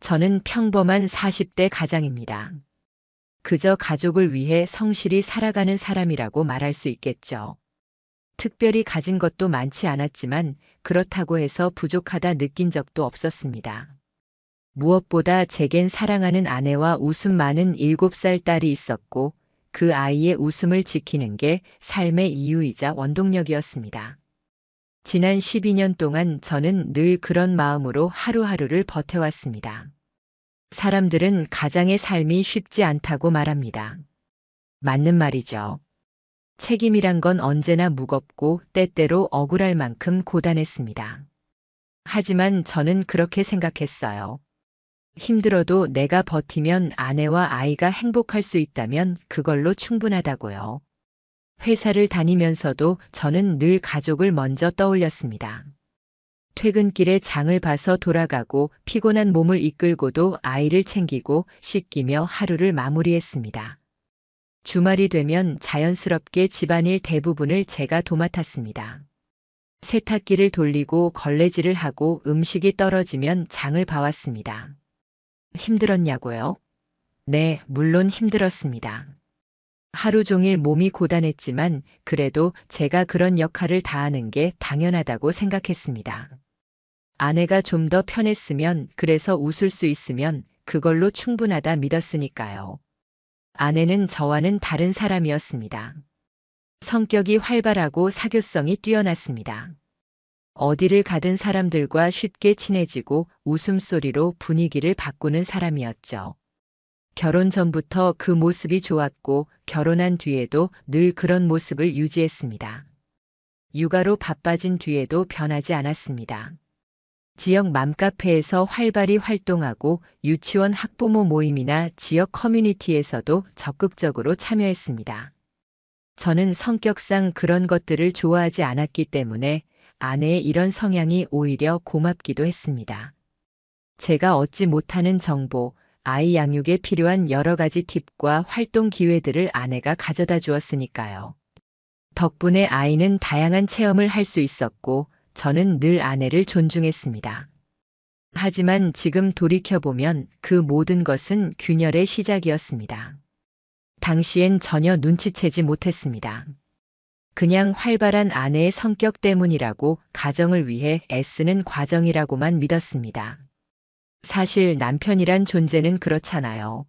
저는 평범한 40대 가장입니다. 그저 가족을 위해 성실히 살아가는 사람이라고 말할 수 있겠죠. 특별히 가진 것도 많지 않았지만 그렇다고 해서 부족하다 느낀 적도 없었습니다. 무엇보다 제겐 사랑하는 아내와 웃음 많은 7살 딸이 있었고 그 아이의 웃음을 지키는 게 삶의 이유이자 원동력이었습니다. 지난 12년 동안 저는 늘 그런 마음으로 하루하루를 버텨왔습니다. 사람들은 가장의 삶이 쉽지 않다고 말합니다. 맞는 말이죠. 책임이란 건 언제나 무겁고 때때로 억울할 만큼 고단했습니다. 하지만 저는 그렇게 생각했어요. 힘들어도 내가 버티면 아내와 아이가 행복할 수 있다면 그걸로 충분하다고요. 회사를 다니면서도 저는 늘 가족을 먼저 떠올렸습니다. 퇴근길에 장을 봐서 돌아가고 피곤한 몸을 이끌고도 아이를 챙기고 씻기며 하루를 마무리했습니다. 주말이 되면 자연스럽게 집안일 대부분을 제가 도맡았습니다. 세탁기를 돌리고 걸레질을 하고 음식이 떨어지면 장을 봐왔습니다. 힘들었냐고요? 네, 물론 힘들었습니다. 하루 종일 몸이 고단했지만 그래도 제가 그런 역할을 다하는 게 당연하다고 생각했습니다. 아내가 좀 더 편했으면, 그래서 웃을 수 있으면 그걸로 충분하다 믿었으니까요. 아내는 저와는 다른 사람이었습니다. 성격이 활발하고 사교성이 뛰어났습니다. 어디를 가든 사람들과 쉽게 친해지고 웃음소리로 분위기를 바꾸는 사람이었죠. 결혼 전부터 그 모습이 좋았고 결혼한 뒤에도 늘 그런 모습을 유지했습니다. 육아로 바빠진 뒤에도 변하지 않았습니다. 지역 맘카페에서 활발히 활동하고 유치원 학부모 모임이나 지역 커뮤니티에서도 적극적으로 참여했습니다. 저는 성격상 그런 것들을 좋아하지 않았기 때문에 아내의 이런 성향이 오히려 고맙기도 했습니다. 제가 얻지 못하는 정보, 아이 양육에 필요한 여러 가지 팁과 활동 기회들을 아내가 가져다 주었으니까요. 덕분에 아이는 다양한 체험을 할 수 있었고 저는 늘 아내를 존중했습니다. 하지만 지금 돌이켜보면 그 모든 것은 균열의 시작이었습니다. 당시엔 전혀 눈치채지 못했습니다. 그냥 활발한 아내의 성격 때문이라고, 가정을 위해 애쓰는 과정이라고만 믿었습니다. 사실 남편이란 존재는 그렇잖아요.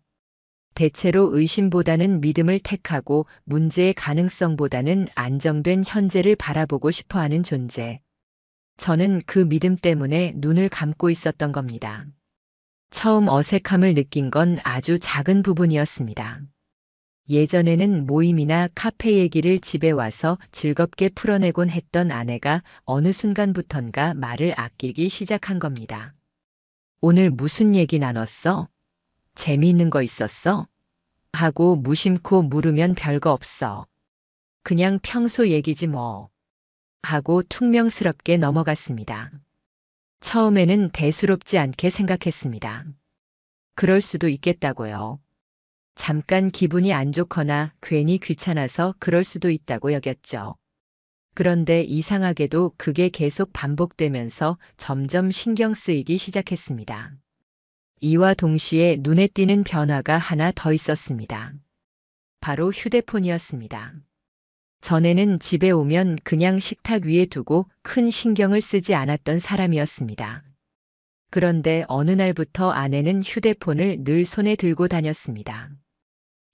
대체로 의심보다는 믿음을 택하고 문제의 가능성보다는 안정된 현재를 바라보고 싶어 하는 존재. 저는 그 믿음 때문에 눈을 감고 있었던 겁니다. 처음 어색함을 느낀 건 아주 작은 부분이었습니다. 예전에는 모임이나 카페 얘기를 집에 와서 즐겁게 풀어내곤 했던 아내가 어느 순간부턴가 말을 아끼기 시작한 겁니다. 오늘 무슨 얘기 나눴어? 재미있는 거 있었어? 하고 무심코 물으면 별거 없어. 그냥 평소 얘기지 뭐. 하고 퉁명스럽게 넘어갔습니다. 처음에는 대수롭지 않게 생각했습니다. 그럴 수도 있겠다고요. 잠깐 기분이 안 좋거나 괜히 귀찮아서 그럴 수도 있다고 여겼죠. 그런데 이상하게도 그게 계속 반복되면서 점점 신경 쓰이기 시작했습니다. 이와 동시에 눈에 띄는 변화가 하나 더 있었습니다. 바로 휴대폰이었습니다. 전에는 집에 오면 그냥 식탁 위에 두고 큰 신경을 쓰지 않았던 사람이었습니다. 그런데 어느 날부터 아내는 휴대폰을 늘 손에 들고 다녔습니다.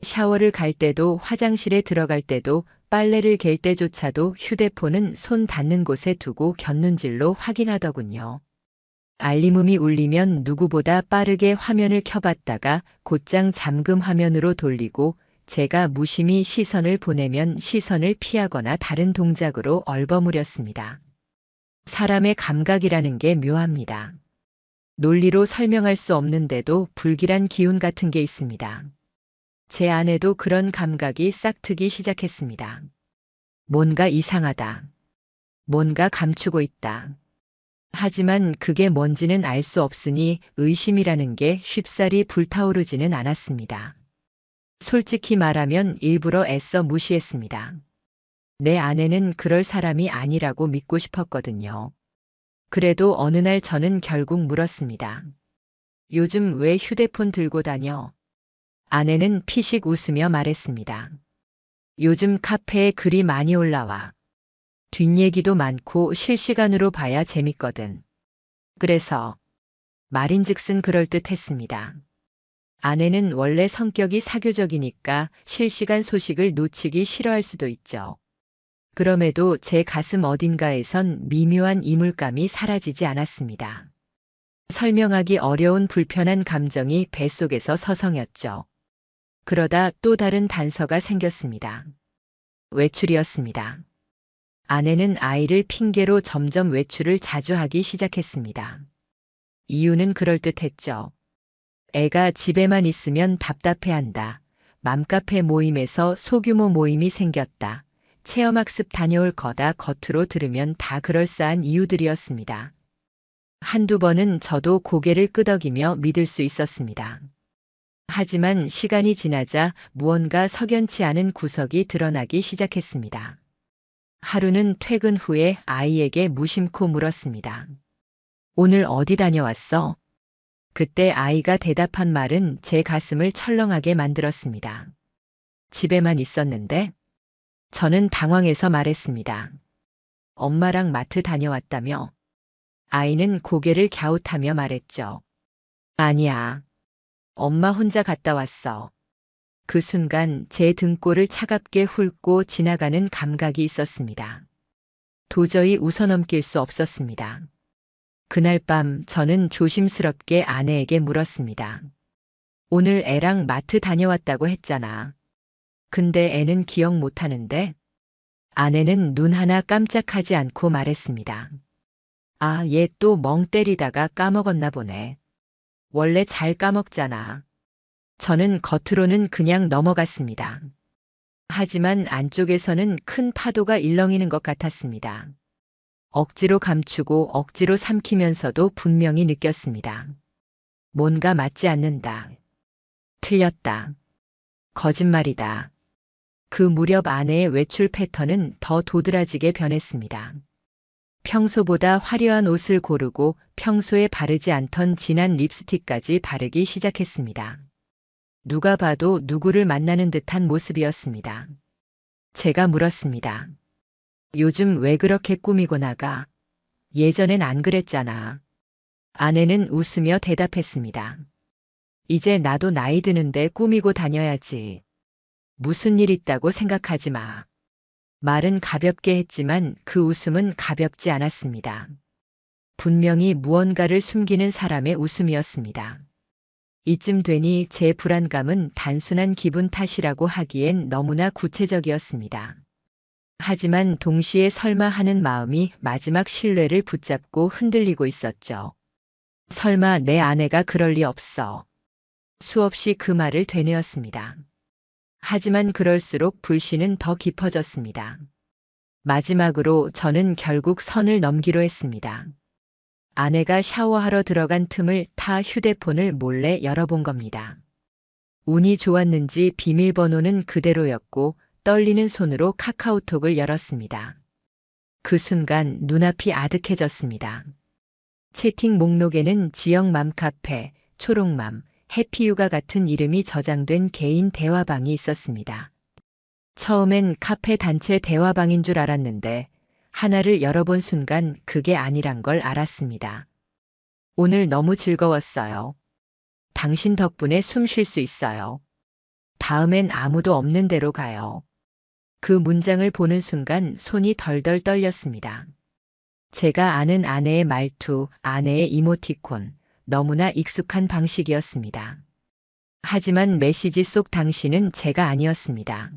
샤워를 갈 때도, 화장실에 들어갈 때도, 빨래를 갤 때조차도 휴대폰은 손 닿는 곳에 두고 곁눈질로 확인하더군요. 알림음이 울리면 누구보다 빠르게 화면을 켜봤다가 곧장 잠금 화면으로 돌리고, 제가 무심히 시선을 보내면 시선을 피하거나 다른 동작으로 얼버무렸습니다. 사람의 감각이라는 게 묘합니다. 논리로 설명할 수 없는데도 불길한 기운 같은 게 있습니다. 제 아내도 그런 감각이 싹트기 시작했습니다. 뭔가 이상하다. 뭔가 감추고 있다. 하지만 그게 뭔지는 알 수 없으니 의심이라는 게 쉽사리 불타오르지는 않았습니다. 솔직히 말하면 일부러 애써 무시했습니다. 내 아내는 그럴 사람이 아니라고 믿고 싶었거든요. 그래도 어느 날 저는 결국 물었습니다. 요즘 왜 휴대폰 들고 다녀? 아내는 피식 웃으며 말했습니다. 요즘 카페에 글이 많이 올라와. 뒷얘기도 많고 실시간으로 봐야 재밌거든. 그래서 말인즉슨 그럴듯했습니다. 아내는 원래 성격이 사교적이니까 실시간 소식을 놓치기 싫어할 수도 있죠. 그럼에도 제 가슴 어딘가에선 미묘한 이물감이 사라지지 않았습니다. 설명하기 어려운 불편한 감정이 뱃속에서 서성였죠. 그러다 또 다른 단서가 생겼습니다. 외출이었습니다. 아내는 아이를 핑계로 점점 외출을 자주 하기 시작했습니다. 이유는 그럴듯했죠. 애가 집에만 있으면 답답해한다. 맘카페 모임에서 소규모 모임이 생겼다. 체험학습 다녀올 거다. 겉으로 들으면 다 그럴싸한 이유들이었습니다. 한두 번은 저도 고개를 끄덕이며 믿을 수 있었습니다. 하지만 시간이 지나자 무언가 석연치 않은 구석이 드러나기 시작했습니다. 하루는 퇴근 후에 아이에게 무심코 물었습니다. 오늘 어디 다녀왔어? 그때 아이가 대답한 말은 제 가슴을 철렁하게 만들었습니다. 집에만 있었는데? 저는 당황해서 말했습니다. 엄마랑 마트 다녀왔다며? 아이는 고개를 갸웃하며 말했죠. 아니야. 엄마 혼자 갔다 왔어. 그 순간 제 등골을 차갑게 훑고 지나가는 감각이 있었습니다. 도저히 웃어넘길 수 없었습니다. 그날 밤 저는 조심스럽게 아내에게 물었습니다. 오늘 애랑 마트 다녀왔다고 했잖아. 근데 애는 기억 못하는데? 아내는 눈 하나 깜짝하지 않고 말했습니다. 아, 얘 또 멍 때리다가 까먹었나 보네. 원래 잘 까먹잖아. 저는 겉으로는 그냥 넘어갔습니다. 하지만 안쪽에서는 큰 파도가 일렁이는 것 같았습니다. 억지로 감추고 억지로 삼키면서도 분명히 느꼈습니다. 뭔가 맞지 않는다. 틀렸다. 거짓말이다. 그 무렵 아내의 외출 패턴은 더 도드라지게 변했습니다. 평소보다 화려한 옷을 고르고 평소에 바르지 않던 진한 립스틱까지 바르기 시작했습니다. 누가 봐도 누구를 만나는 듯한 모습이었습니다. 제가 물었습니다. 요즘 왜 그렇게 꾸미고 나가? 예전엔 안 그랬잖아. 아내는 웃으며 대답했습니다. 이제 나도 나이 드는데 꾸미고 다녀야지. 무슨 일 있다고 생각하지 마. 말은 가볍게 했지만 그 웃음은 가볍지 않았습니다. 분명히 무언가를 숨기는 사람의 웃음이었습니다. 이쯤 되니 제 불안감은 단순한 기분 탓이라고 하기엔 너무나 구체적이었습니다. 하지만 동시에 설마 하는 마음이 마지막 신뢰를 붙잡고 흔들리고 있었죠. 설마 내 아내가 그럴 리 없어. 수없이 그 말을 되뇌었습니다. 하지만 그럴수록 불신은 더 깊어졌습니다. 마지막으로 저는 결국 선을 넘기로 했습니다. 아내가 샤워하러 들어간 틈을 타 휴대폰을 몰래 열어본 겁니다. 운이 좋았는지 비밀번호는 그대로였고 떨리는 손으로 카카오톡을 열었습니다. 그 순간 눈앞이 아득해졌습니다. 채팅 목록에는 지역 맘카페, 초록맘, 해피유가 같은 이름이 저장된 개인 대화방이 있었습니다. 처음엔 카페 단체 대화방인 줄 알았는데 하나를 열어본 순간 그게 아니란 걸 알았습니다. 오늘 너무 즐거웠어요. 당신 덕분에 숨 쉴 수 있어요. 다음엔 아무도 없는 데로 가요. 그 문장을 보는 순간 손이 덜덜 떨렸습니다. 제가 아는 아내의 말투, 아내의 이모티콘, 너무나 익숙한 방식이었습니다. 하지만 메시지 속 당신은 제가 아니었습니다.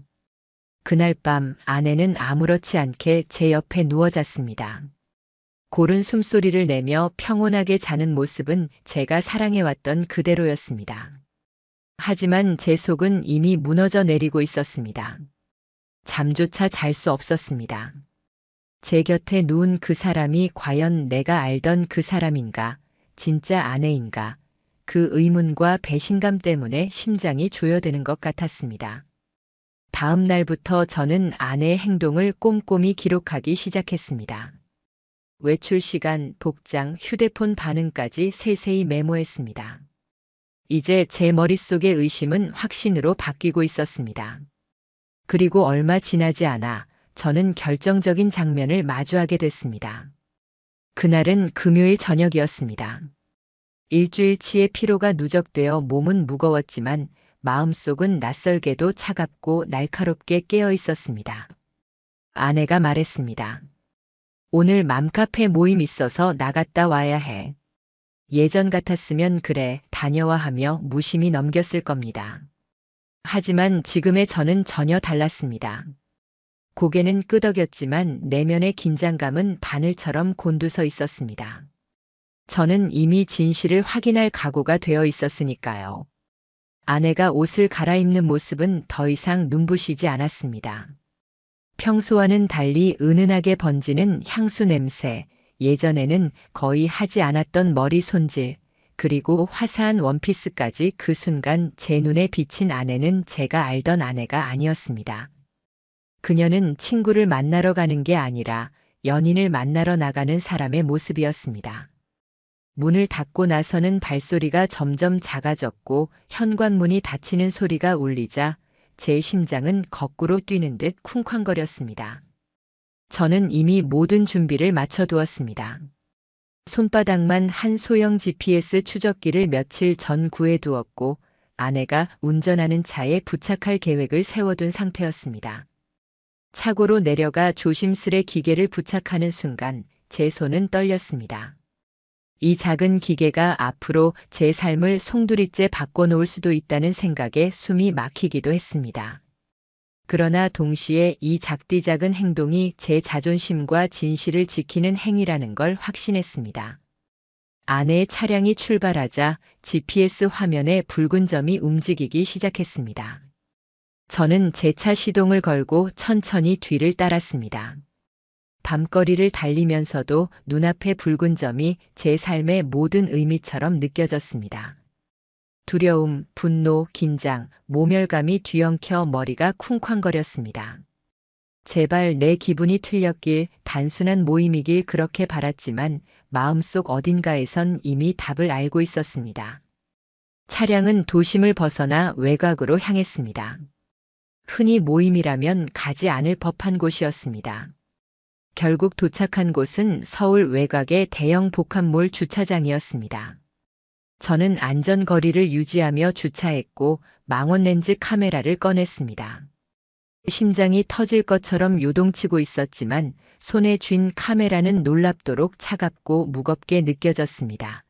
그날 밤 아내는 아무렇지 않게 제 옆에 누워 잤습니다. 고른 숨소리를 내며 평온하게 자는 모습은 제가 사랑해왔던 그대로였습니다. 하지만 제 속은 이미 무너져 내리고 있었습니다. 잠조차 잘 수 없었습니다. 제 곁에 누운 그 사람이 과연 내가 알던 그 사람인가, 진짜 아내인가, 그 의문과 배신감 때문에 심장이 조여드는 것 같았습니다. 다음 날부터 저는 아내의 행동을 꼼꼼히 기록하기 시작했습니다. 외출 시간, 복장, 휴대폰 반응까지 세세히 메모했습니다. 이제 제 머릿속의 의심은 확신으로 바뀌고 있었습니다. 그리고 얼마 지나지 않아 저는 결정적인 장면을 마주하게 됐습니다. 그날은 금요일 저녁이었습니다. 일주일치의 피로가 누적되어 몸은 무거웠지만 마음속은 낯설게도 차갑고 날카롭게 깨어 있었습니다. 아내가 말했습니다. 오늘 맘카페 모임 있어서 나갔다 와야 해. 예전 같았으면 그래, 다녀와 하며 무심히 넘겼을 겁니다. 하지만 지금의 저는 전혀 달랐습니다. 고개는 끄덕였지만 내면의 긴장감은 바늘처럼 곤두서 있었습니다. 저는 이미 진실을 확인할 각오가 되어 있었으니까요. 아내가 옷을 갈아입는 모습은 더 이상 눈부시지 않았습니다. 평소와는 달리 은은하게 번지는 향수 냄새, 예전에는 거의 하지 않았던 머리 손질, 그리고 화사한 원피스까지 그 순간 제 눈에 비친 아내는 제가 알던 아내가 아니었습니다. 그녀는 친구를 만나러 가는 게 아니라 연인을 만나러 나가는 사람의 모습이었습니다. 문을 닫고 나서는 발소리가 점점 작아졌고 현관문이 닫히는 소리가 울리자 제 심장은 거꾸로 뛰는 듯 쿵쾅거렸습니다. 저는 이미 모든 준비를 마쳐두었습니다. 손바닥만 한 소형 GPS 추적기를 며칠 전 구해두었고 아내가 운전하는 차에 부착할 계획을 세워둔 상태였습니다. 차고로 내려가 조심스레 기계를 부착하는 순간 제 손은 떨렸습니다. 이 작은 기계가 앞으로 제 삶을 송두리째 바꿔놓을 수도 있다는 생각에 숨이 막히기도 했습니다. 그러나 동시에 이 작디작은 행동이 제 자존심과 진실을 지키는 행위라는 걸 확신했습니다. 아내의 차량이 출발하자 GPS 화면에 붉은 점이 움직이기 시작했습니다. 저는 제 차 시동을 걸고 천천히 뒤를 따랐습니다. 밤거리를 달리면서도 눈앞의 붉은 점이 제 삶의 모든 의미처럼 느껴졌습니다. 두려움, 분노, 긴장, 모멸감이 뒤엉켜 머리가 쿵쾅거렸습니다. 제발 내 기분이 틀렸길, 단순한 모임이길 그렇게 바랐지만 마음속 어딘가에선 이미 답을 알고 있었습니다. 차량은 도심을 벗어나 외곽으로 향했습니다. 흔히 모임이라면 가지 않을 법한 곳이었습니다. 결국 도착한 곳은 서울 외곽의 대형 복합몰 주차장이었습니다. 저는 안전거리를 유지하며 주차했고 망원렌즈 카메라를 꺼냈습니다. 심장이 터질 것처럼 요동치고 있었지만 손에 쥔 카메라는 놀랍도록 차갑고 무겁게 느껴졌습니다.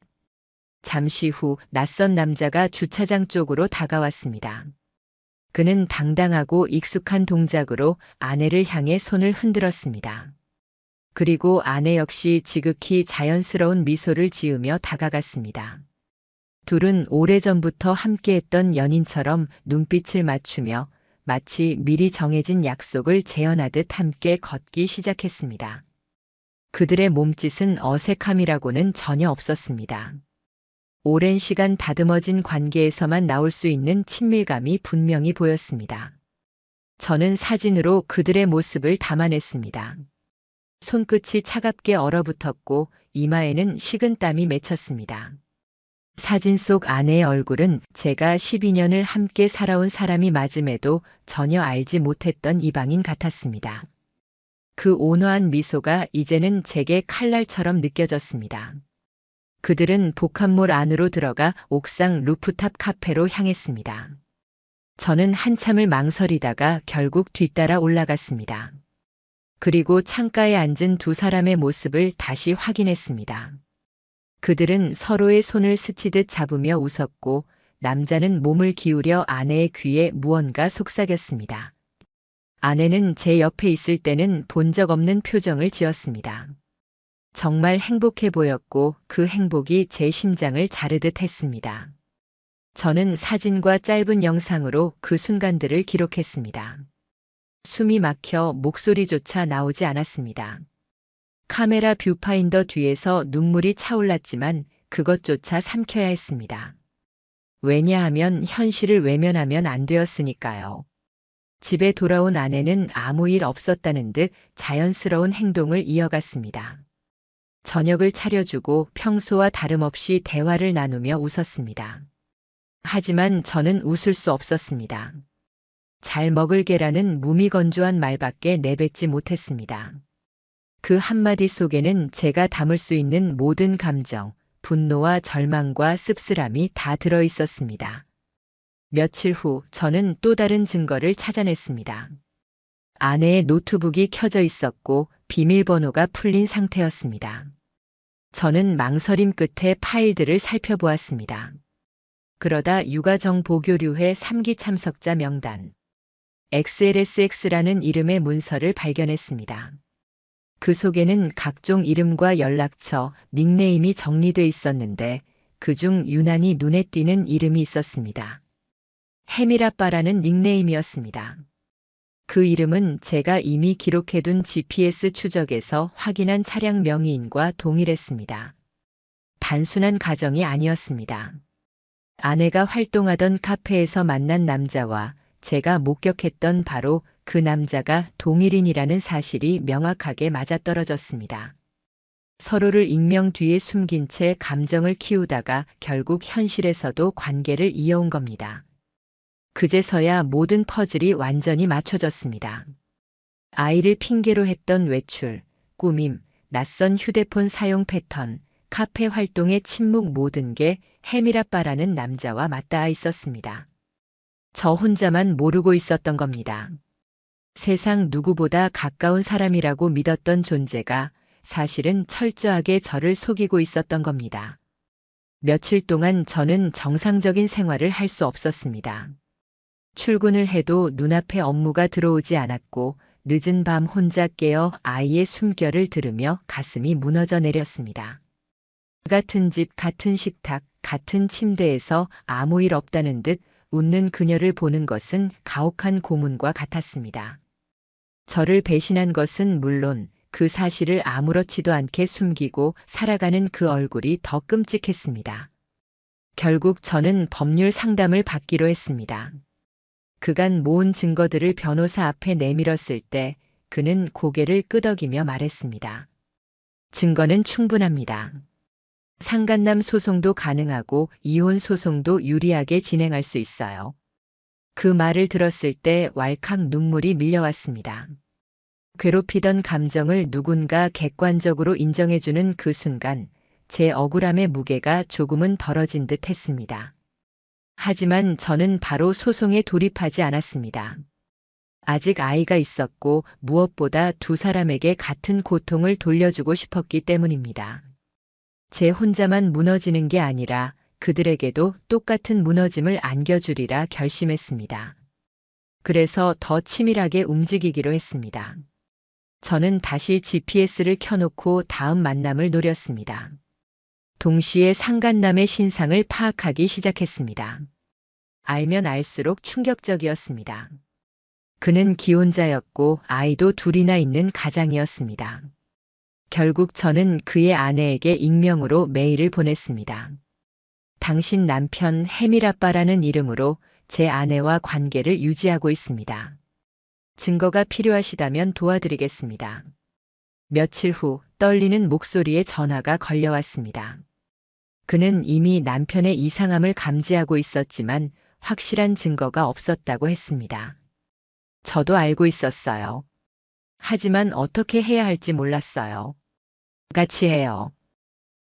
잠시 후 낯선 남자가 주차장 쪽으로 다가왔습니다. 그는 당당하고 익숙한 동작으로 아내를 향해 손을 흔들었습니다. 그리고 아내 역시 지극히 자연스러운 미소를 지으며 다가갔습니다. 둘은 오래전부터 함께했던 연인처럼 눈빛을 맞추며 마치 미리 정해진 약속을 재현하듯 함께 걷기 시작했습니다. 그들의 몸짓은 어색함이라고는 전혀 없었습니다. 오랜 시간 다듬어진 관계에서만 나올 수 있는 친밀감이 분명히 보였습니다. 저는 사진으로 그들의 모습을 담아냈습니다. 손끝이 차갑게 얼어붙었고 이마에는 식은 땀이 맺혔습니다. 사진 속 아내의 얼굴은 제가 12년을 함께 살아온 사람이 맞음에도 전혀 알지 못했던 이방인 같았습니다. 그 온화한 미소가 이제는 제게 칼날처럼 느껴졌습니다. 그들은 복합몰 안으로 들어가 옥상 루프탑 카페로 향했습니다. 저는 한참을 망설이다가 결국 뒤따라 올라갔습니다. 그리고 창가에 앉은 두 사람의 모습을 다시 확인했습니다. 그들은 서로의 손을 스치듯 잡으며 웃었고 남자는 몸을 기울여 아내의 귀에 무언가 속삭였습니다. 아내는 제 옆에 있을 때는 본 적 없는 표정을 지었습니다. 정말 행복해 보였고 그 행복이 제 심장을 자르듯 했습니다. 저는 사진과 짧은 영상으로 그 순간들을 기록했습니다. 숨이 막혀 목소리조차 나오지 않았습니다. 카메라 뷰파인더 뒤에서 눈물이 차올랐지만 그것조차 삼켜야 했습니다. 왜냐하면 현실을 외면하면 안 되었으니까요. 집에 돌아온 아내는 아무 일 없었다는 듯 자연스러운 행동을 이어갔습니다. 저녁을 차려주고 평소와 다름없이 대화를 나누며 웃었습니다. 하지만 저는 웃을 수 없었습니다. 잘 먹을 게라는 무미건조한 말밖에 내뱉지 못했습니다. 그 한마디 속에는 제가 담을 수 있는 모든 감정, 분노와 절망과 씁쓸함이 다 들어 있었습니다. 며칠 후 저는 또 다른 증거를 찾아냈습니다. 아내의 노트북이 켜져 있었고 비밀번호가 풀린 상태였습니다. 저는 망설임 끝에 파일들을 살펴보았습니다. 그러다 육아정보교류회 3기 참석자 명단, XLSX라는 이름의 문서를 발견했습니다. 그 속에는 각종 이름과 연락처, 닉네임이 정리돼 있었는데 그중 유난히 눈에 띄는 이름이 있었습니다. 해밀아빠라는 닉네임이었습니다. 그 이름은 제가 이미 기록해둔 GPS 추적에서 확인한 차량 명의인과 동일했습니다. 단순한 가정이 아니었습니다. 아내가 활동하던 카페에서 만난 남자와 제가 목격했던 바로 그 남자가 동일인이라는 사실이 명확하게 맞아떨어졌습니다. 서로를 익명 뒤에 숨긴 채 감정을 키우다가 결국 현실에서도 관계를 이어온 겁니다. 그제서야 모든 퍼즐이 완전히 맞춰졌습니다. 아이를 핑계로 했던 외출, 꾸밈, 낯선 휴대폰 사용 패턴, 카페 활동의 침묵 모든 게 해밀아빠라는 남자와 맞닿아 있었습니다. 저 혼자만 모르고 있었던 겁니다. 세상 누구보다 가까운 사람이라고 믿었던 존재가 사실은 철저하게 저를 속이고 있었던 겁니다. 며칠 동안 저는 정상적인 생활을 할 수 없었습니다. 출근을 해도 눈앞에 업무가 들어오지 않았고 늦은 밤 혼자 깨어 아이의 숨결을 들으며 가슴이 무너져 내렸습니다. 같은 집, 같은 식탁, 같은 침대에서 아무 일 없다는 듯 웃는 그녀를 보는 것은 가혹한 고문과 같았습니다. 저를 배신한 것은 물론 그 사실을 아무렇지도 않게 숨기고 살아가는 그 얼굴이 더 끔찍했습니다. 결국 저는 법률 상담을 받기로 했습니다. 그간 모은 증거들을 변호사 앞에 내밀었을 때 그는 고개를 끄덕이며 말했습니다. 증거는 충분합니다. 상간남 소송도 가능하고 이혼 소송도 유리하게 진행할 수 있어요. 그 말을 들었을 때 왈칵 눈물이 밀려왔습니다. 괴롭히던 감정을 누군가 객관적으로 인정해주는 그 순간 제 억울함의 무게가 조금은 덜어진 듯 했습니다. 하지만 저는 바로 소송에 돌입하지 않았습니다. 아직 아이가 있었고 무엇보다 두 사람에게 같은 고통을 돌려주고 싶었기 때문입니다. 제 혼자만 무너지는 게 아니라 그들에게도 똑같은 무너짐을 안겨주리라 결심했습니다. 그래서 더 치밀하게 움직이기로 했습니다. 저는 다시 GPS를 켜놓고 다음 만남을 노렸습니다. 동시에 상간남의 신상을 파악하기 시작했습니다. 알면 알수록 충격적이었습니다. 그는 기혼자였고 아이도 둘이나 있는 가장이었습니다. 결국 저는 그의 아내에게 익명으로 메일을 보냈습니다. 당신 남편 해밀아빠라는 이름으로 제 아내와 관계를 유지하고 있습니다. 증거가 필요하시다면 도와드리겠습니다. 며칠 후 떨리는 목소리에 전화가 걸려왔습니다. 그는 이미 남편의 이상함을 감지하고 있었지만 확실한 증거가 없었다고 했습니다. 저도 알고 있었어요. 하지만 어떻게 해야 할지 몰랐어요. 같이 해요.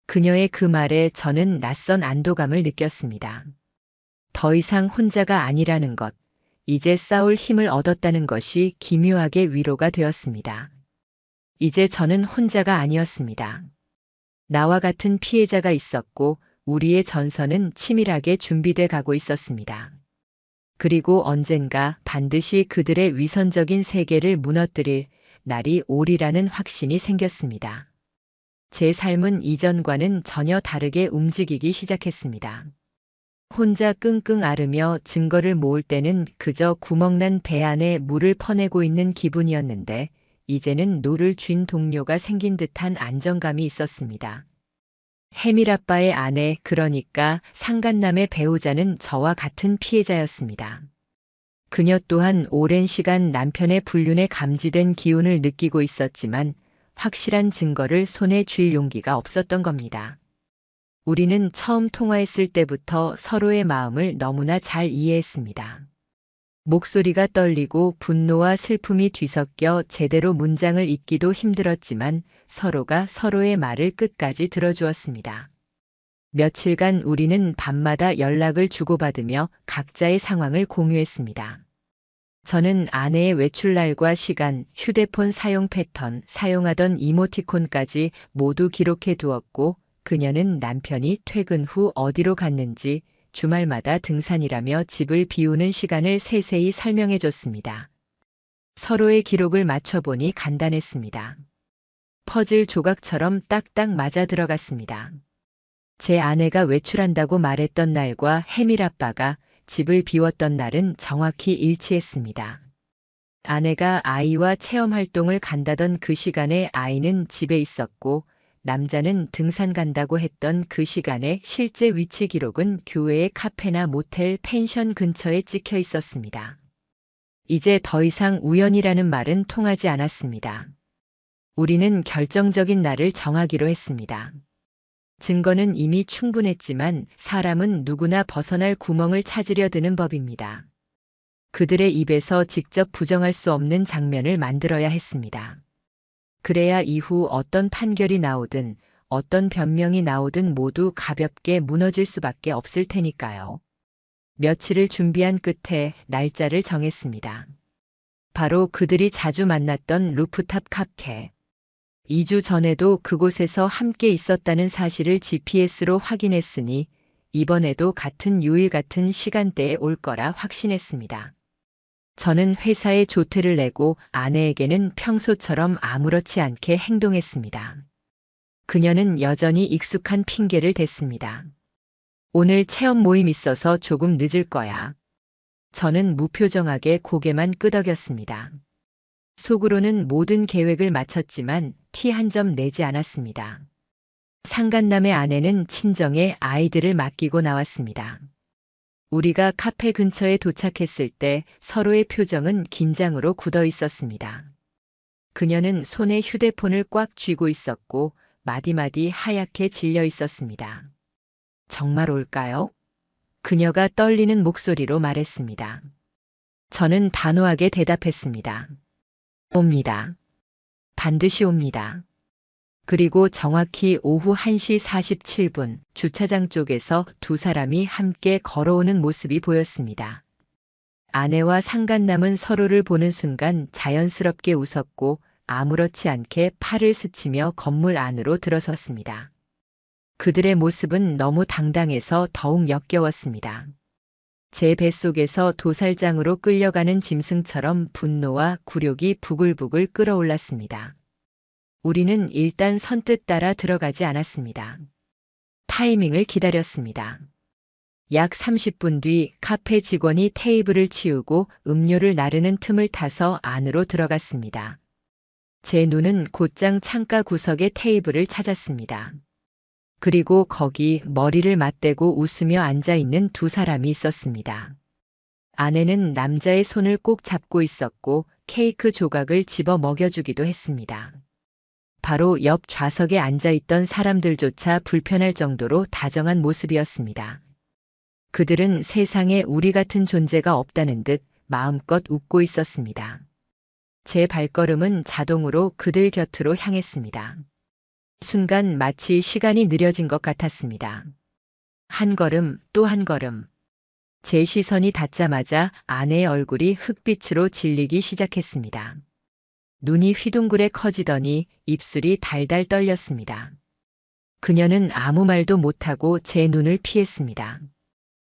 그녀의 그 말에 저는 낯선 안도감을 느꼈습니다. 더 이상 혼자가 아니라는 것, 이제 싸울 힘을 얻었다는 것이 기묘하게 위로가 되었습니다. 이제 저는 혼자가 아니었습니다. 나와 같은 피해자가 있었고 우리의 전선은 치밀하게 준비돼 가고 있었습니다. 그리고 언젠가 반드시 그들의 위선적인 세계를 무너뜨릴 날이 오리라는 확신이 생겼습니다. 제 삶은 이전과는 전혀 다르게 움직이기 시작했습니다. 혼자 끙끙 앓으며 증거를 모을 때는 그저 구멍난 배 안에 물을 퍼내고 있는 기분이었는데 이제는 노를 쥔 동료가 생긴 듯한 안정감이 있었습니다. 해밀아빠의 아내, 그러니까 상간남의 배우자는 저와 같은 피해자였습니다. 그녀 또한 오랜 시간 남편의 불륜에 감지된 기운을 느끼고 있었지만 확실한 증거를 손에 쥘 용기가 없었던 겁니다. 우리는 처음 통화했을 때부터 서로의 마음을 너무나 잘 이해했습니다. 목소리가 떨리고 분노와 슬픔이 뒤섞여 제대로 문장을 잇기도 힘들었지만 서로가 서로의 말을 끝까지 들어주었습니다. 며칠간 우리는 밤마다 연락을 주고받으며 각자의 상황을 공유했습니다. 저는 아내의 외출 날과 시간, 휴대폰 사용 패턴, 사용하던 이모티콘까지 모두 기록해 두었고, 그녀는 남편이 퇴근 후 어디로 갔는지, 주말마다 등산이라며 집을 비우는 시간을 세세히 설명해 줬습니다. 서로의 기록을 맞춰보니 간단했습니다. 퍼즐 조각처럼 딱딱 맞아 들어갔습니다. 제 아내가 외출한다고 말했던 날과 혜밀 아빠가 집을 비웠던 날은 정확히 일치했습니다. 아내가 아이와 체험 활동을 간다던 그 시간에 아이는 집에 있었고, 남자는 등산 간다고 했던 그 시간에 실제 위치 기록은 교외의 카페나 모텔, 펜션 근처에 찍혀 있었습니다. 이제 더 이상 우연이라는 말은 통하지 않았습니다. 우리는 결정적인 날을 정하기로 했습니다. 증거는 이미 충분했지만 사람은 누구나 벗어날 구멍을 찾으려 드는 법입니다. 그들의 입에서 직접 부정할 수 없는 장면을 만들어야 했습니다. 그래야 이후 어떤 판결이 나오든 어떤 변명이 나오든 모두 가볍게 무너질 수밖에 없을 테니까요. 며칠을 준비한 끝에 날짜를 정했습니다. 바로 그들이 자주 만났던 루프탑 카페. 2주 전에도 그곳에서 함께 있었다는 사실을 GPS로 확인했으니 이번에도 같은 요일 같은 시간대에 올 거라 확신했습니다. 저는 회사에 조퇴를 내고 아내에게는 평소처럼 아무렇지 않게 행동했습니다. 그녀는 여전히 익숙한 핑계를 댔습니다. 오늘 체험 모임 있어서 조금 늦을 거야. 저는 무표정하게 고개만 끄덕였습니다. 속으로는 모든 계획을 마쳤지만 티 한 점 내지 않았습니다. 상간남의 아내는 친정에 아이들을 맡기고 나왔습니다. 우리가 카페 근처에 도착했을 때 서로의 표정은 긴장으로 굳어 있었습니다. 그녀는 손에 휴대폰을 꽉 쥐고 있었고 마디마디 하얗게 질려 있었습니다. 정말 올까요? 그녀가 떨리는 목소리로 말했습니다. 저는 단호하게 대답했습니다. 옵니다. 반드시 옵니다. 그리고 정확히 오후 1시 47분 주차장 쪽에서 두 사람이 함께 걸어오는 모습이 보였습니다. 아내와 상간남은 서로를 보는 순간 자연스럽게 웃었고 아무렇지 않게 팔을 스치며 건물 안으로 들어섰습니다. 그들의 모습은 너무 당당해서 더욱 역겨웠습니다. 제 뱃속에서 도살장으로 끌려가는 짐승처럼 분노와 굴욕이 부글부글 끓어올랐습니다. 우리는 일단 선뜻 따라 들어가지 않았습니다. 타이밍을 기다렸습니다. 약 30분 뒤 카페 직원이 테이블을 치우고 음료를 나르는 틈을 타서 안으로 들어갔습니다. 제 눈은 곧장 창가 구석의 테이블을 찾았습니다. 그리고 거기 머리를 맞대고 웃으며 앉아있는 두 사람이 있었습니다. 아내는 남자의 손을 꼭 잡고 있었고 케이크 조각을 집어 먹여주기도 했습니다. 바로 옆 좌석에 앉아있던 사람들조차 불편할 정도로 다정한 모습이었습니다. 그들은 세상에 우리 같은 존재가 없다는 듯 마음껏 웃고 있었습니다. 제 발걸음은 자동으로 그들 곁으로 향했습니다. 순간 마치 시간이 느려진 것 같았습니다. 한 걸음 또 한 걸음. 제 시선이 닿자마자 아내의 얼굴이 흑빛으로 질리기 시작했습니다. 눈이 휘둥그레 커지더니 입술이 달달 떨렸습니다. 그녀는 아무 말도 못하고 제 눈을 피했습니다.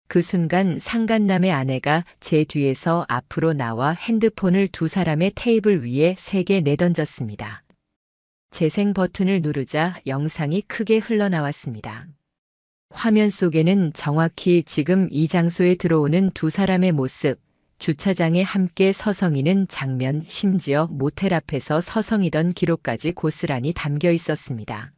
그 순간 상간남의 아내가 제 뒤에서 앞으로 나와 핸드폰을 두 사람의 테이블 위에 3개 내던졌습니다. 재생 버튼을 누르자 영상이 크게 흘러나왔습니다. 화면 속에는 정확히 지금 이 장소에 들어오는 두 사람의 모습, 주차장에 함께 서성이는 장면, 심지어 모텔 앞에서 서성이던 기록까지 고스란히 담겨 있었습니다.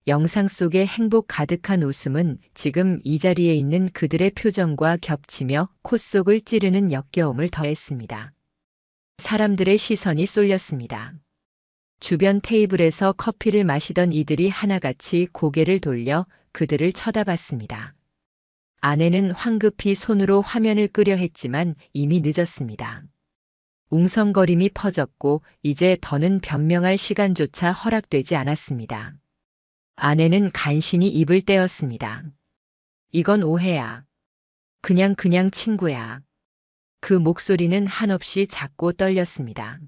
영상 속의 행복 가득한 웃음은 지금 이 자리에 있는 그들의 표정과 겹치며 콧속을 찌르는 역겨움을 더했습니다. 사람들의 시선이 쏠렸습니다. 주변 테이블에서 커피를 마시던 이들이 하나같이 고개를 돌려 그들을 쳐다봤습니다. 아내는 황급히 손으로 화면을 끄려 했지만 이미 늦었습니다. 웅성거림이 퍼졌고 이제 더는 변명할 시간조차 허락되지 않았습니다. 아내는 간신히 입을 떼었습니다. 이건 오해야. 그냥 친구야. 그 목소리는 한없이 작고 떨렸습니다.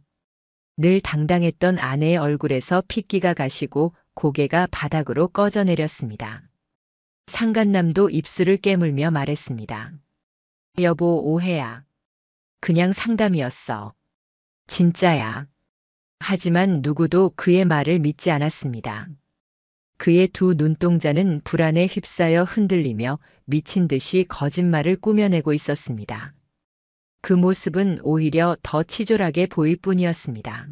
늘 당당했던 아내의 얼굴에서 핏기가 가시고 고개가 바닥으로 꺼져내렸습니다. 상간남도 입술을 깨물며 말했습니다. 여보, 오해야. 그냥 상담이었어. 진짜야. 하지만 누구도 그의 말을 믿지 않았습니다. 그의 두 눈동자는 불안에 휩싸여 흔들리며 미친 듯이 거짓말을 꾸며내고 있었습니다. 그 모습은 오히려 더 치졸하게 보일 뿐이었습니다.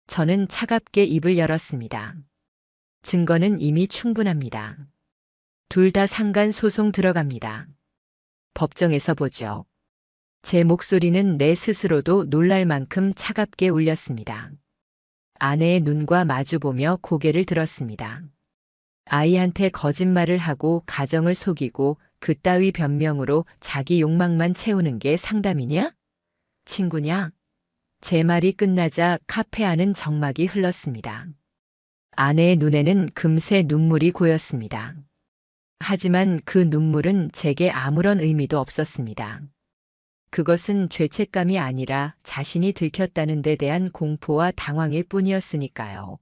저는 차갑게 입을 열었습니다. 증거는 이미 충분합니다. 둘 다 상간 소송 들어갑니다. 법정에서 보죠. 제 목소리는 내 스스로도 놀랄 만큼 차갑게 울렸습니다. 아내의 눈과 마주보며 고개를 들었습니다. 아이한테 거짓말을 하고 가정을 속이고 그따위 변명으로 자기 욕망만 채우는 게 상담이냐? 친구냐? 제 말이 끝나자 카페 안은 정막이 흘렀습니다. 아내의 눈에는 금세 눈물이 고였습니다. 하지만 그 눈물은 제게 아무런 의미도 없었습니다. 그것은 죄책감이 아니라 자신이 들켰다는 데 대한 공포와 당황일 뿐이었으니까요.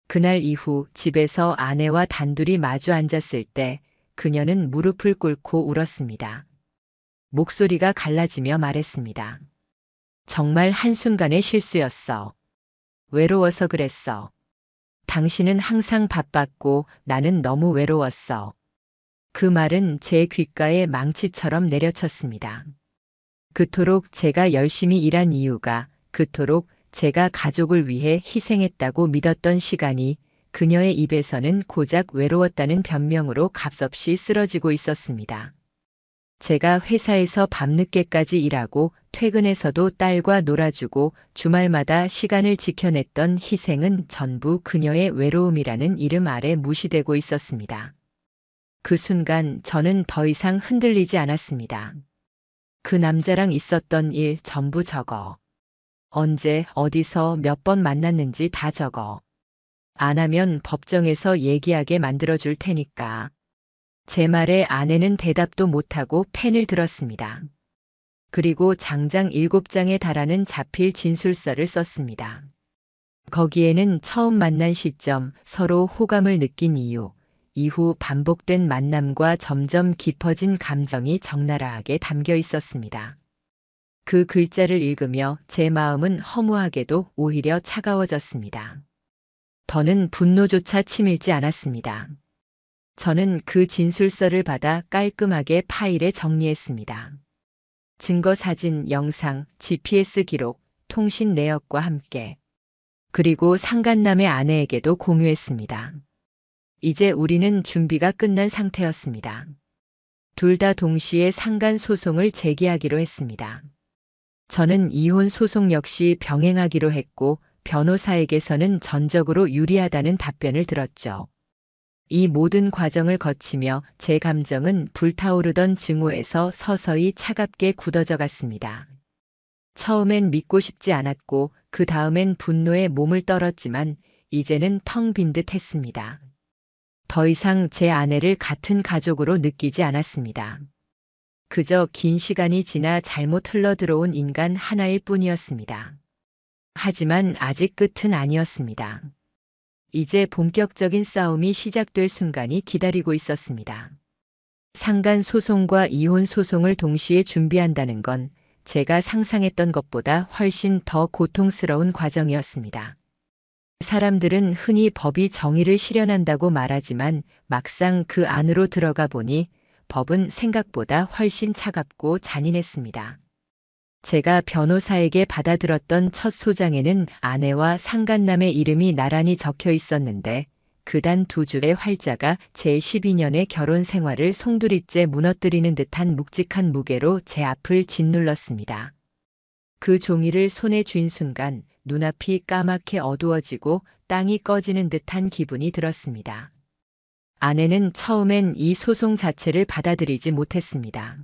그날 이후 집에서 아내와 단둘이 마주 앉았을 때 그녀는 무릎을 꿇고 울었습니다. 목소리가 갈라지며 말했습니다. 정말 한순간의 실수였어. 외로워서 그랬어. 당신은 항상 바빴고 나는 너무 외로웠어. 그 말은 제 귓가에 망치처럼 내려쳤습니다. 그토록 제가 열심히 일한 이유가, 그토록 제가 가족을 위해 희생했다고 믿었던 시간이 그녀의 입에서는 고작 외로웠다는 변명으로 값없이 쓰러지고 있었습니다. 제가 회사에서 밤늦게까지 일하고 퇴근해서도 딸과 놀아주고 주말마다 시간을 지켜냈던 희생은 전부 그녀의 외로움이라는 이름 아래 무시되고 있었습니다. 그 순간 저는 더 이상 흔들리지 않았습니다. 그 남자랑 있었던 일 전부 적어. 언제, 어디서 몇 번 만났는지 다 적어. 안 하면 법정에서 얘기하게 만들어줄 테니까. 제 말에 아내는 대답도 못하고 펜을 들었습니다. 그리고 장장 7장에 달하는 자필 진술서를 썼습니다. 거기에는 처음 만난 시점, 서로 호감을 느낀 이유, 이후 반복된 만남과 점점 깊어진 감정이 적나라하게 담겨 있었습니다. 그 글자를 읽으며 제 마음은 허무하게도 오히려 차가워졌습니다. 더는 분노조차 치밀지 않았습니다. 저는 그 진술서를 받아 깔끔하게 파일에 정리했습니다. 증거 사진, 영상, GPS 기록, 통신 내역과 함께. 그리고 상간남의 아내에게도 공유했습니다. 이제 우리는 준비가 끝난 상태였습니다. 둘 다 동시에 상간 소송을 제기하기로 했습니다. 저는 이혼 소송 역시 병행하기로 했고 변호사에게서는 전적으로 유리하다는 답변을 들었죠. 이 모든 과정을 거치며 제 감정은 불타오르던 증오에서 서서히 차갑게 굳어져 갔습니다. 처음엔 믿고 싶지 않았고 그 다음엔 분노에 몸을 떨었지만 이제는 텅 빈 듯 했습니다. 더 이상 제 아내를 같은 가족으로 느끼지 않았습니다. 그저 긴 시간이 지나 잘못 흘러들어온 인간 하나일 뿐이었습니다. 하지만 아직 끝은 아니었습니다. 이제 본격적인 싸움이 시작될 순간이 기다리고 있었습니다. 상간 소송과 이혼 소송을 동시에 준비한다는 건 제가 상상했던 것보다 훨씬 더 고통스러운 과정이었습니다. 사람들은 흔히 법이 정의를 실현한다고 말하지만 막상 그 안으로 들어가 보니 법은 생각보다 훨씬 차갑고 잔인했습니다. 제가 변호사에게 받아들었던 첫 소장에는 아내와 상간남의 이름이 나란히 적혀 있었는데 그 단 두 줄의 활자가 제 12년의 결혼 생활을 송두리째 무너뜨리는 듯한 묵직한 무게로 제 앞을 짓눌렀습니다. 그 종이를 손에 쥔 순간 눈앞이 까맣게 어두워지고 땅이 꺼지는 듯한 기분이 들었습니다. 아내는 처음엔 이 소송 자체를 받아들이지 못했습니다.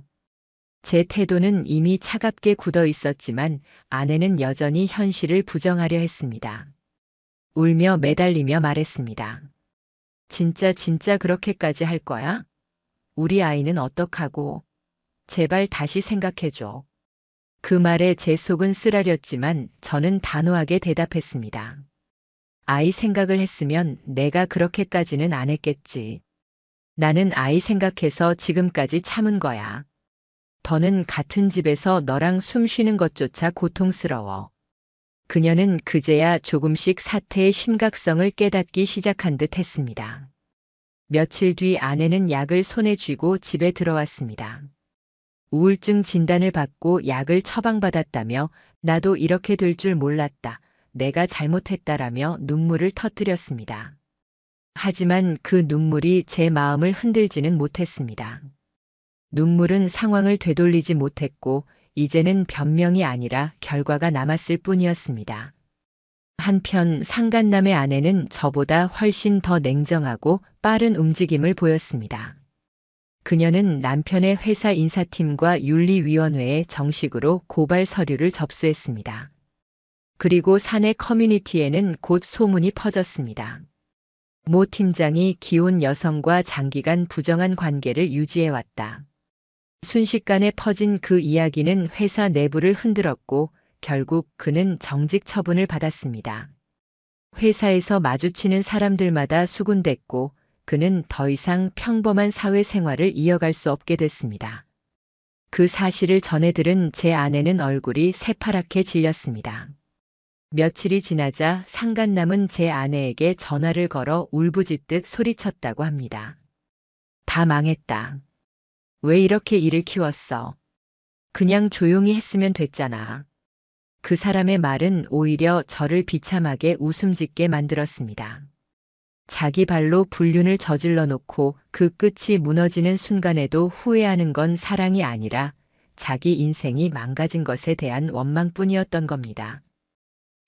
제 태도는 이미 차갑게 굳어 있었지만 아내는 여전히 현실을 부정하려 했습니다. 울며 매달리며 말했습니다. 진짜 그렇게까지 할 거야? 우리 아이는 어떡하고? 제발 다시 생각해줘. 그 말에 제 속은 쓰라렸지만 저는 단호하게 대답했습니다. 아이 생각을 했으면 내가 그렇게까지는 안 했겠지. 나는 아이 생각해서 지금까지 참은 거야. 더는 같은 집에서 너랑 숨 쉬는 것조차 고통스러워. 그녀는 그제야 조금씩 사태의 심각성을 깨닫기 시작한 듯 했습니다. 며칠 뒤 아내는 약을 손에 쥐고 집에 들어왔습니다. 우울증 진단을 받고 약을 처방받았다며 나도 이렇게 될 줄 몰랐다. 내가 잘못했다라며 눈물을 터뜨렸습니다. 하지만 그 눈물이 제 마음을 흔들지는 못했습니다. 눈물은 상황을 되돌리지 못했고 이제는 변명이 아니라 결과가 남았을 뿐이었습니다. 한편 상간남의 아내는 저보다 훨씬 더 냉정하고 빠른 움직임을 보였습니다. 그녀는 남편의 회사 인사팀과 윤리위원회에 정식으로 고발 서류를 접수했습니다. 그리고 사내 커뮤니티에는 곧 소문이 퍼졌습니다. 모 팀장이 기혼 여성과 장기간 부정한 관계를 유지해왔다. 순식간에 퍼진 그 이야기는 회사 내부를 흔들었고 결국 그는 정직 처분을 받았습니다. 회사에서 마주치는 사람들마다 수군댔고 그는 더 이상 평범한 사회생활을 이어갈 수 없게 됐습니다. 그 사실을 전해 들은 제 아내는 얼굴이 새파랗게 질렸습니다. 며칠이 지나자 상간남은 제 아내에게 전화를 걸어 울부짖듯 소리쳤다고 합니다. 다 망했다. 왜 이렇게 일을 키웠어? 그냥 조용히 했으면 됐잖아. 그 사람의 말은 오히려 저를 비참하게 웃음 짓게 만들었습니다. 자기 발로 불륜을 저질러 놓고 그 끝이 무너지는 순간에도 후회하는 건 사랑이 아니라 자기 인생이 망가진 것에 대한 원망뿐이었던 겁니다.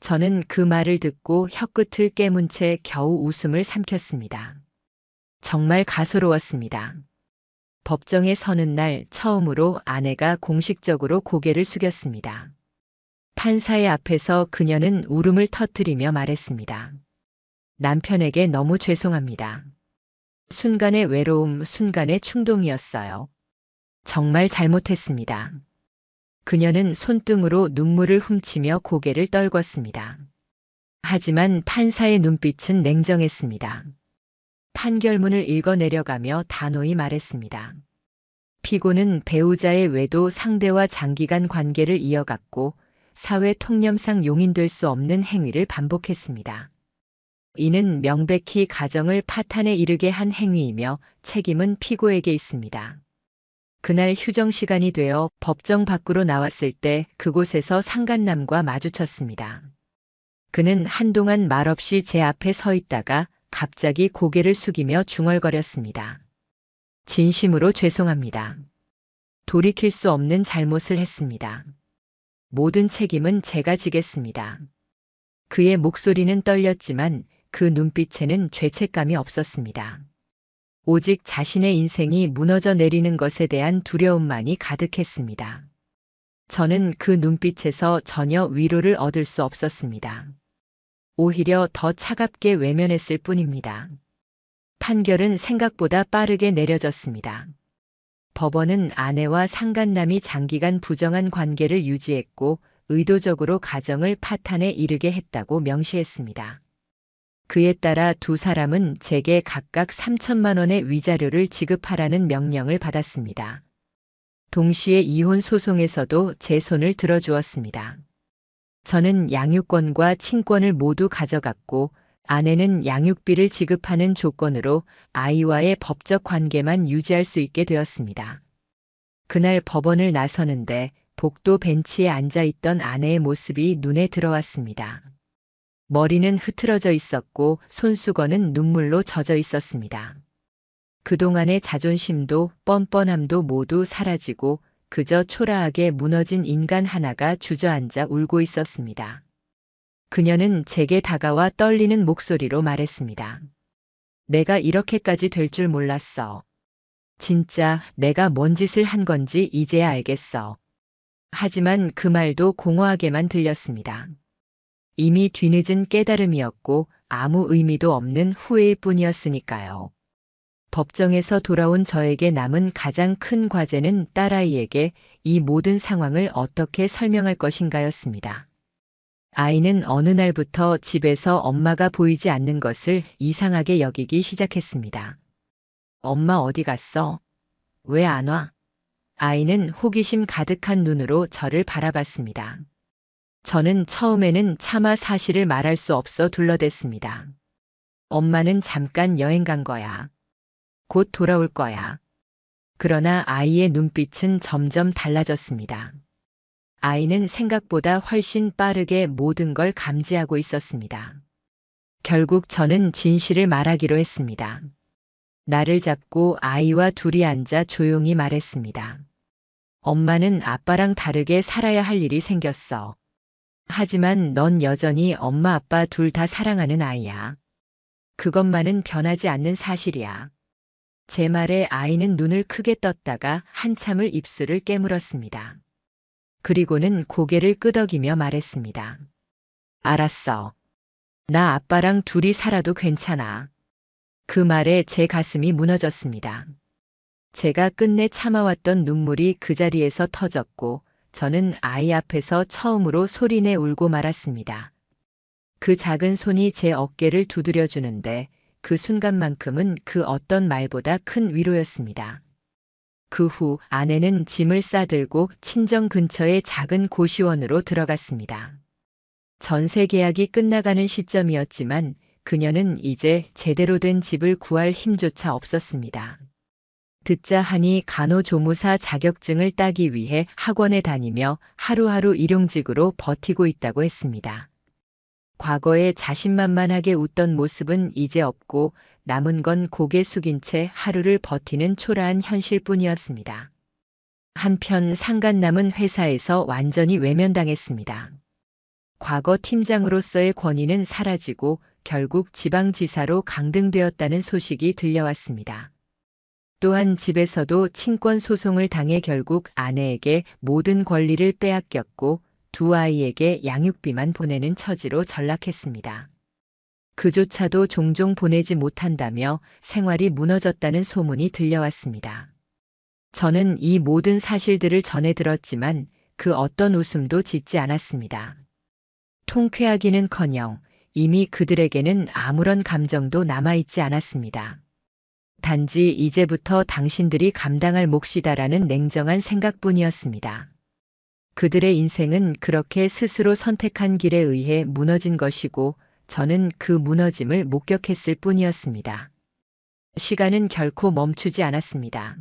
저는 그 말을 듣고 혀끝을 깨문 채 겨우 웃음을 삼켰습니다. 정말 가소로웠습니다. 법정에 서는 날 처음으로 아내가 공식적으로 고개를 숙였습니다. 판사의 앞에서 그녀는 울음을 터뜨리며 말했습니다. 남편에게 너무 죄송합니다. 순간의 외로움, 순간의 충동이었어요. 정말 잘못했습니다. 그녀는 손등으로 눈물을 훔치며 고개를 떨궜습니다. 하지만 판사의 눈빛은 냉정했습니다. 판결문을 읽어 내려가며 단호히 말했습니다. 피고는 배우자의 외도 상대와 장기간 관계를 이어갔고 사회 통념상 용인될 수 없는 행위를 반복했습니다. 이는 명백히 가정을 파탄에 이르게 한 행위이며 책임은 피고에게 있습니다. 그날 휴정 시간이 되어 법정 밖으로 나왔을 때 그곳에서 상간남과 마주쳤습니다. 그는 한동안 말없이 제 앞에 서 있다가 갑자기 고개를 숙이며 중얼거렸습니다. 진심으로 죄송합니다. 돌이킬 수 없는 잘못을 했습니다. 모든 책임은 제가 지겠습니다. 그의 목소리는 떨렸지만 그 눈빛에는 죄책감이 없었습니다. 오직 자신의 인생이 무너져 내리는 것에 대한 두려움만이 가득했습니다. 저는 그 눈빛에서 전혀 위로를 얻을 수 없었습니다. 오히려 더 차갑게 외면했을 뿐입니다. 판결은 생각보다 빠르게 내려졌습니다. 법원은 아내와 상간남이 장기간 부정한 관계를 유지했고 의도적으로 가정을 파탄에 이르게 했다고 명시했습니다. 그에 따라 두 사람은 제게 각각 3천만 원의 위자료를 지급하라는 명령을 받았습니다. 동시에 이혼 소송에서도 제 손을 들어주었습니다. 저는 양육권과 친권을 모두 가져갔고 아내는 양육비를 지급하는 조건으로 아이와의 법적 관계만 유지할 수 있게 되었습니다. 그날 법원을 나서는데 복도 벤치에 앉아 있던 아내의 모습이 눈에 들어왔습니다. 머리는 흐트러져 있었고 손수건은 눈물로 젖어 있었습니다. 그동안의 자존심도 뻔뻔함도 모두 사라지고 그저 초라하게 무너진 인간 하나가 주저앉아 울고 있었습니다. 그녀는 제게 다가와 떨리는 목소리로 말했습니다. 내가 이렇게까지 될 줄 몰랐어. 진짜 내가 뭔 짓을 한 건지 이제야 알겠어. 하지만 그 말도 공허하게만 들렸습니다. 이미 뒤늦은 깨달음이었고 아무 의미도 없는 후회일 뿐이었으니까요. 법정에서 돌아온 저에게 남은 가장 큰 과제는 딸아이에게 이 모든 상황을 어떻게 설명할 것인가였습니다. 아이는 어느 날부터 집에서 엄마가 보이지 않는 것을 이상하게 여기기 시작했습니다. 엄마 어디 갔어? 왜 안 와? 아이는 호기심 가득한 눈으로 저를 바라봤습니다. 저는 처음에는 차마 사실을 말할 수 없어 둘러댔습니다. 엄마는 잠깐 여행 간 거야. 곧 돌아올 거야. 그러나 아이의 눈빛은 점점 달라졌습니다. 아이는 생각보다 훨씬 빠르게 모든 걸 감지하고 있었습니다. 결국 저는 진실을 말하기로 했습니다. 나를 잡고 아이와 둘이 앉아 조용히 말했습니다. 엄마는 아빠랑 다르게 살아야 할 일이 생겼어. 하지만 넌 여전히 엄마 아빠 둘 다 사랑하는 아이야. 그것만은 변하지 않는 사실이야. 제 말에 아이는 눈을 크게 떴다가 한참을 입술을 깨물었습니다. 그리고는 고개를 끄덕이며 말했습니다. 알았어. 나 아빠랑 둘이 살아도 괜찮아. 그 말에 제 가슴이 무너졌습니다. 제가 끝내 참아왔던 눈물이 그 자리에서 터졌고 저는 아이 앞에서 처음으로 소리내 울고 말았습니다. 그 작은 손이 제 어깨를 두드려 주는데 그 순간만큼은 그 어떤 말보다 큰 위로였습니다. 그 후 아내는 짐을 싸들고 친정 근처의 작은 고시원으로 들어갔습니다. 전세 계약이 끝나가는 시점이었지만 그녀는 이제 제대로 된 집을 구할 힘조차 없었습니다. 듣자 하니 간호조무사 자격증을 따기 위해 학원에 다니며 하루하루 일용직으로 버티고 있다고 했습니다. 과거에 자신만만하게 웃던 모습은 이제 없고 남은 건 고개 숙인 채 하루를 버티는 초라한 현실뿐이었습니다. 한편 상간남은 회사에서 완전히 외면당했습니다. 과거 팀장으로서의 권위는 사라지고 결국 지방지사로 강등되었다는 소식이 들려왔습니다. 또한 집에서도 친권 소송을 당해 결국 아내에게 모든 권리를 빼앗겼고 두 아이에게 양육비만 보내는 처지로 전락했습니다. 그조차도 종종 보내지 못한다며 생활이 무너졌다는 소문이 들려왔습니다. 저는 이 모든 사실들을 전해 들었지만 그 어떤 웃음도 짓지 않았습니다. 통쾌하기는커녕 이미 그들에게는 아무런 감정도 남아있지 않았습니다. 단지 이제부터 당신들이 감당할 몫이다라는 냉정한 생각뿐이었습니다. 그들의 인생은 그렇게 스스로 선택한 길에 의해 무너진 것이고 저는 그 무너짐을 목격했을 뿐이었습니다. 시간은 결코 멈추지 않았습니다.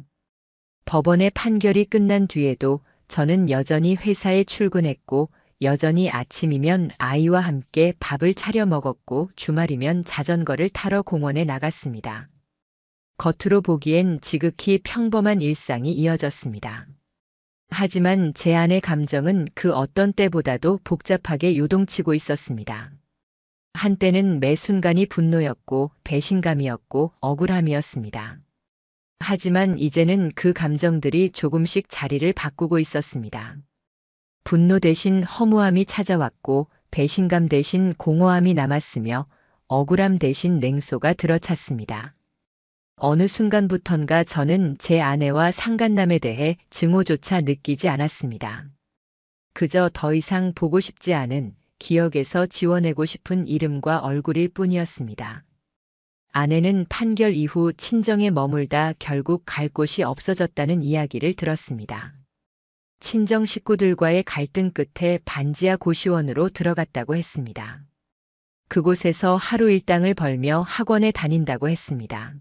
법원의 판결이 끝난 뒤에도 저는 여전히 회사에 출근했고 여전히 아침이면 아이와 함께 밥을 차려 먹었고 주말이면 자전거를 타러 공원에 나갔습니다. 겉으로 보기엔 지극히 평범한 일상이 이어졌습니다. 하지만 제 안의 감정은 그 어떤 때보다도 복잡하게 요동치고 있었습니다. 한때는 매 순간이 분노였고 배신감이었고 억울함이었습니다. 하지만 이제는 그 감정들이 조금씩 자리를 바꾸고 있었습니다. 분노 대신 허무함이 찾아왔고 배신감 대신 공허함이 남았으며 억울함 대신 냉소가 들어찼습니다. 어느 순간부턴가 저는 제 아내와 상간남에 대해 증오조차 느끼지 않았습니다. 그저 더 이상 보고 싶지 않은 기억에서 지워내고 싶은 이름과 얼굴일 뿐이었습니다. 아내는 판결 이후 친정에 머물다 결국 갈 곳이 없어졌다는 이야기를 들었습니다. 친정 식구들과의 갈등 끝에 반지하 고시원으로 들어갔다고 했습니다. 그곳에서 하루 일당을 벌며 학원에 다닌다고 했습니다.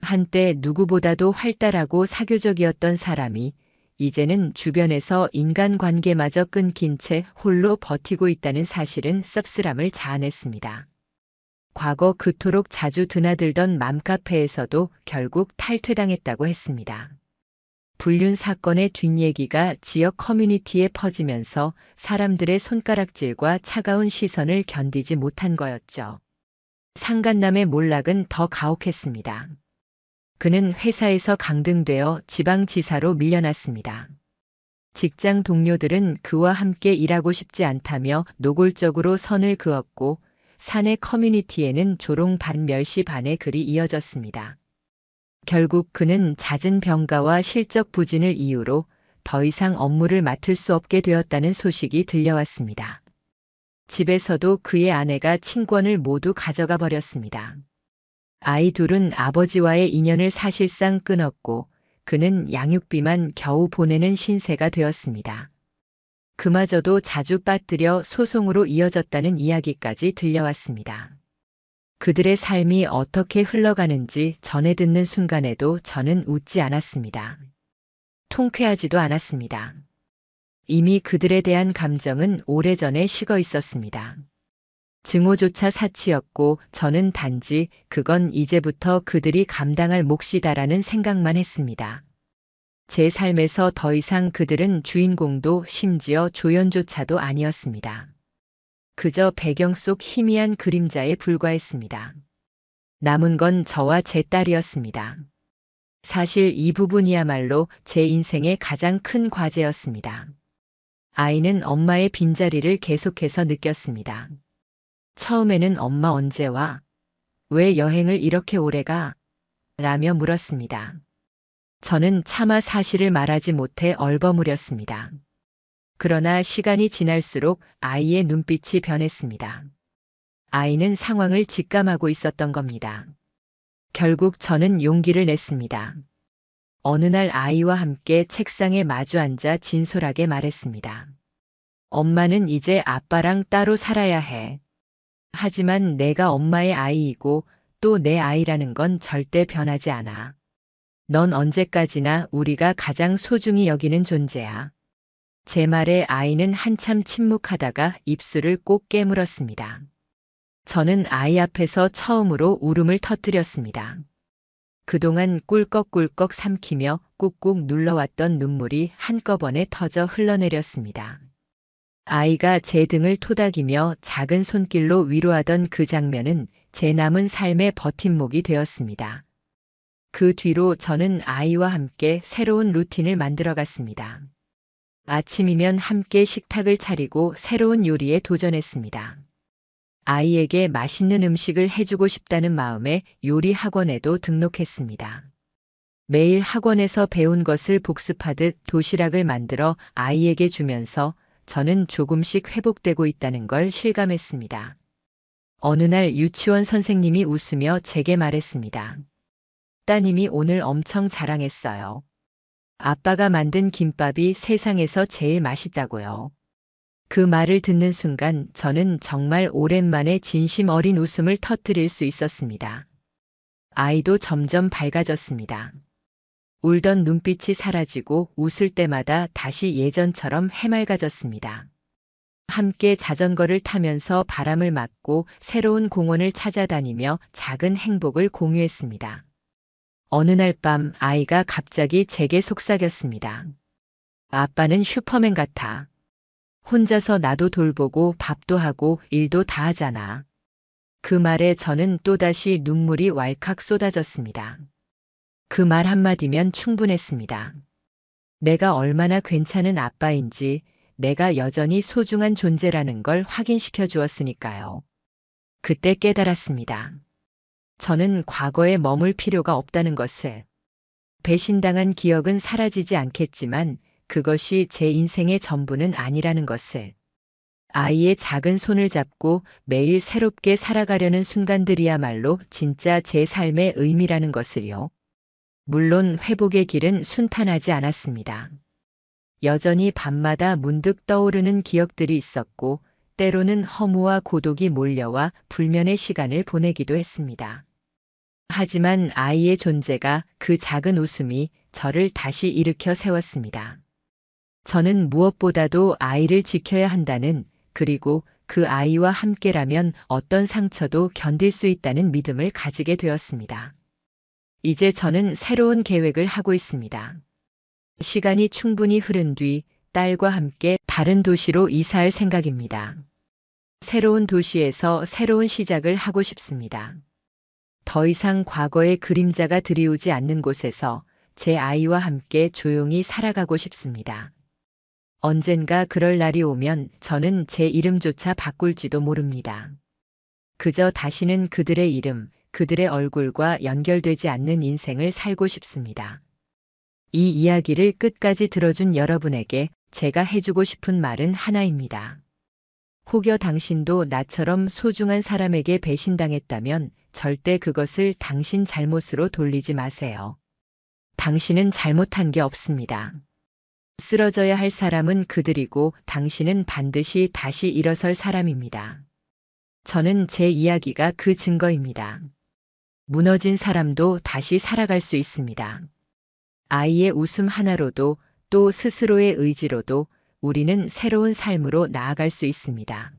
한때 누구보다도 활달하고 사교적이었던 사람이 이제는 주변에서 인간관계마저 끊긴 채 홀로 버티고 있다는 사실은 씁쓸함을 자아냈습니다. 과거 그토록 자주 드나들던 맘카페에서도 결국 탈퇴당했다고 했습니다. 불륜 사건의 뒷얘기가 지역 커뮤니티에 퍼지면서 사람들의 손가락질과 차가운 시선을 견디지 못한 거였죠. 상간남의 몰락은 더 가혹했습니다. 그는 회사에서 강등되어 지방지사로 밀려났습니다. 직장 동료들은 그와 함께 일하고 싶지 않다며 노골적으로 선을 그었고 사내 커뮤니티에는 조롱 반 멸시 반의 글이 이어졌습니다. 결국 그는 잦은 병가와 실적 부진을 이유로 더 이상 업무를 맡을 수 없게 되었다는 소식이 들려왔습니다. 집에서도 그의 아내가 친권을 모두 가져가 버렸습니다. 아이 둘은 아버지와의 인연을 사실상 끊었고 그는 양육비만 겨우 보내는 신세가 되었습니다. 그마저도 자주 빠뜨려 소송으로 이어졌다는 이야기까지 들려왔습니다. 그들의 삶이 어떻게 흘러가는지 전해 듣는 순간에도 저는 웃지 않았습니다. 통쾌하지도 않았습니다. 이미 그들에 대한 감정은 오래전에 식어 있었습니다. 증오조차 사치였고 저는 단지 그건 이제부터 그들이 감당할 몫이다라는 생각만 했습니다. 제 삶에서 더 이상 그들은 주인공도 심지어 조연조차도 아니었습니다. 그저 배경 속 희미한 그림자에 불과했습니다. 남은 건 저와 제 딸이었습니다. 사실 이 부분이야말로 제 인생의 가장 큰 과제였습니다. 아이는 엄마의 빈자리를 계속해서 느꼈습니다. 처음에는 엄마 언제 와? 왜 여행을 이렇게 오래 가? 라며 물었습니다. 저는 차마 사실을 말하지 못해 얼버무렸습니다. 그러나 시간이 지날수록 아이의 눈빛이 변했습니다. 아이는 상황을 직감하고 있었던 겁니다. 결국 저는 용기를 냈습니다. 어느 날 아이와 함께 책상에 마주 앉아 진솔하게 말했습니다. 엄마는 이제 아빠랑 따로 살아야 해. 하지만 내가 엄마의 아이이고 또 내 아이라는 건 절대 변하지 않아. 넌 언제까지나 우리가 가장 소중히 여기는 존재야. 제 말에 아이는 한참 침묵하다가 입술을 꼭 깨물었습니다. 저는 아이 앞에서 처음으로 울음을 터뜨렸습니다. 그동안 꿀꺽꿀꺽 삼키며 꾹꾹 눌러왔던 눈물이 한꺼번에 터져 흘러내렸습니다. 아이가 제 등을 토닥이며 작은 손길로 위로하던 그 장면은 제 남은 삶의 버팀목이 되었습니다. 그 뒤로 저는 아이와 함께 새로운 루틴을 만들어갔습니다. 아침이면 함께 식탁을 차리고 새로운 요리에 도전했습니다. 아이에게 맛있는 음식을 해주고 싶다는 마음에 요리 학원에도 등록했습니다. 매일 학원에서 배운 것을 복습하듯 도시락을 만들어 아이에게 주면서 저는 조금씩 회복되고 있다는 걸 실감했습니다. 어느 날 유치원 선생님이 웃으며 제게 말했습니다. 따님이 오늘 엄청 자랑했어요. 아빠가 만든 김밥이 세상에서 제일 맛있다고요. 그 말을 듣는 순간 저는 정말 오랜만에 진심 어린 웃음을 터뜨릴 수 있었습니다. 아이도 점점 밝아졌습니다. 울던 눈빛이 사라지고 웃을 때마다 다시 예전처럼 해맑아졌습니다. 함께 자전거를 타면서 바람을 맞고 새로운 공원을 찾아다니며 작은 행복을 공유했습니다. 어느 날 밤 아이가 갑자기 제게 속삭였습니다. 아빠는 슈퍼맨 같아. 혼자서 나도 돌보고 밥도 하고 일도 다 하잖아. 그 말에 저는 또다시 눈물이 왈칵 쏟아졌습니다. 그 말 한마디면 충분했습니다. 내가 얼마나 괜찮은 아빠인지, 내가 여전히 소중한 존재라는 걸 확인시켜 주었으니까요. 그때 깨달았습니다. 저는 과거에 머물 필요가 없다는 것을. 배신당한 기억은 사라지지 않겠지만 그것이 제 인생의 전부는 아니라는 것을. 아이의 작은 손을 잡고 매일 새롭게 살아가려는 순간들이야말로 진짜 제 삶의 의미라는 것을요. 물론 회복의 길은 순탄하지 않았습니다. 여전히 밤마다 문득 떠오르는 기억들이 있었고 때로는 허무와 고독이 몰려와 불면의 시간을 보내기도 했습니다. 하지만 아이의 존재가, 그 작은 웃음이 저를 다시 일으켜 세웠습니다. 저는 무엇보다도 아이를 지켜야 한다는, 그리고 그 아이와 함께라면 어떤 상처도 견딜 수 있다는 믿음을 가지게 되었습니다. 이제 저는 새로운 계획을 하고 있습니다. 시간이 충분히 흐른 뒤 딸과 함께 다른 도시로 이사할 생각입니다. 새로운 도시에서 새로운 시작을 하고 싶습니다. 더 이상 과거의 그림자가 드리우지 않는 곳에서 제 아이와 함께 조용히 살아가고 싶습니다. 언젠가 그럴 날이 오면 저는 제 이름조차 바꿀지도 모릅니다. 그저 다시는 그들의 이름, 그들의 얼굴과 연결되지 않는 인생을 살고 싶습니다. 이 이야기를 끝까지 들어준 여러분에게 제가 해주고 싶은 말은 하나입니다. 혹여 당신도 나처럼 소중한 사람에게 배신당했다면 절대 그것을 당신 잘못으로 돌리지 마세요. 당신은 잘못한 게 없습니다. 쓰러져야 할 사람은 그들이고 당신은 반드시 다시 일어설 사람입니다. 저는 제 이야기가 그 증거입니다. 무너진 사람도 다시 살아갈 수 있습니다. 아이의 웃음 하나로도 또 스스로의 의지로도 우리는 새로운 삶으로 나아갈 수 있습니다.